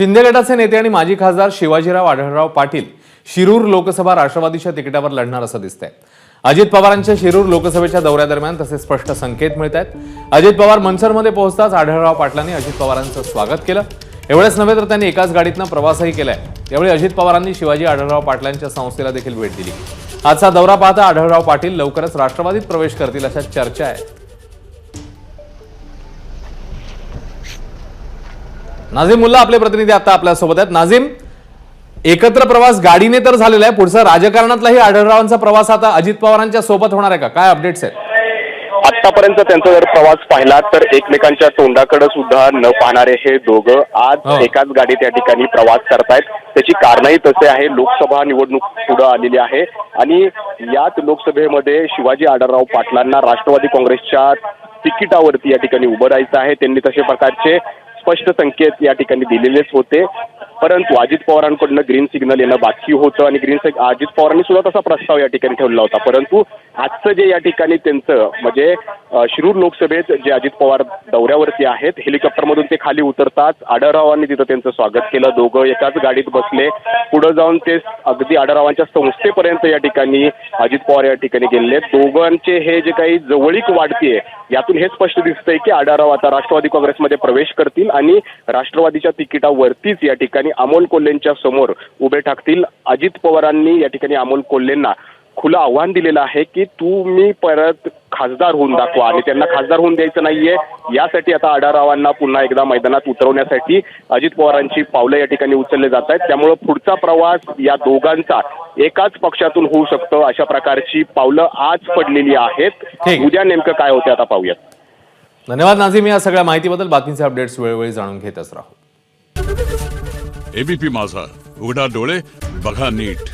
शिंदे गटाचे नेते आणि माजी खासदार शिवाजीराव आढळराव पाटील शिरूर लोकसभा राष्ट्रवादीच्या तिकिटावर लढणार असं दिसतंय। अजित पवारांच्या शिरूर लोकसभेच्या दौऱ्यादरम्यान तसे स्पष्ट संकेत मिळत आहेत। अजित पवार मनसरमध्ये पोहोचताच आढळराव पाटलांनी अजित पवारांचं स्वागत केलं। एवढंच नव्हे तर त्यांनी एकाच गाडीतनं प्रवासही केलाय। त्यावेळी अजित पवारांनी शिवाजी आढळराव पाटलांच्या संस्थेला देखील भेट दिली। आजचा दौरा पाहता आढळराव पाटील लवकरच राष्ट्रवादीत प्रवेश करतील अशा चर्चा आहेत। नाझीम मुल्ला आपले प्रतिनिधी आता आपल्या सोबत आहेत। नाझीम, एकत्र प्रवास गाडीने तर झालेला आहे, पुढचा राजकारणातलाही आढळरावांचा प्रवास आता अजित पवारांच्या सोबत होणार आहे का? काय अपडेट्स आहेत? आतापर्यंत त्यांचा जर प्रवास पाहिला तर एकमेकांच्या तोंडाकडे सुद्धा न पाहणारे हे दोघं आज एकाच गाडीत या ठिकाणी प्रवास करतायत। त्याची कारणही तसे आहे, लोकसभा निवडणूक पुढे आलेली आहे आणि याच लोकसभेमध्ये शिवाजी आढळराव पाटलांना राष्ट्रवादी काँग्रेसच्या तिकिटावरती या ठिकाणी उभं राहायचं आहे। त्यांनी तशा प्रकारचे स्पष्ट संकेत या ठिकाणी दिलेलेच होते, परंतु अजित पवारांकडून ग्रीन सिग्नल येणं बाकी होतं आणि अजित पवारांनी सुद्धा तसा प्रस्ताव या ठिकाणी ठेवला होता। परंतु आजचं जे या ठिकाणी त्यांचं म्हणजे शिरूर लोकसभेत जे अजित पवार दौऱ्यावरती आहेत, हेलिकॉप्टरमधून ते खाली उतरतात आढळरावांनी तिथं त्यांचं स्वागत केलं। दोघं एकाच गाडीत बसले, पुढे जाऊन ते अगदी आढळरावांच्या संस्थेपर्यंत या ठिकाणी अजित पवार या ठिकाणी गेले। दोघांचे हे जे काही जवळीक वाढतीये यातून हे स्पष्ट दिसतंय की आढळराव आता राष्ट्रवादी काँग्रेसमध्ये प्रवेश करतील आणि राष्ट्रवादीच्या तिकिटावरतीच या ठिकाणी अमोल कोल्हेंच्या समोर उभे ठाकतील। अजित पवारांनी या ठिकाणी अमोल कोल्हेंना खुलं आव्हान दिलेलं आहे की तुम्ही परत खासदार होऊन दाखवा आणि त्यांना खासदार होऊन द्यायचं नाहीये। यासाठी आता आढळरावांना पुन्हा एकदा मैदानात उतरवण्यासाठी अजित पवारांची पावलं या ठिकाणी उचलले जात आहेत। त्यामुळे पुढचा प्रवास या दोघांचा एकाच पक्षातून होऊ शकतो अशा प्रकारची पावलं आज पडलेली आहेत। उद्या नेमकं काय होतं आता पाहूयात। धन्यवाद नाझीम, या सगळ्या माहितीबद्दल। बाकीचे अपडेट्स वेळोवेळी जाणून घेतच राहू। एबीपी माझा, उघडा डोळे बघा नीट।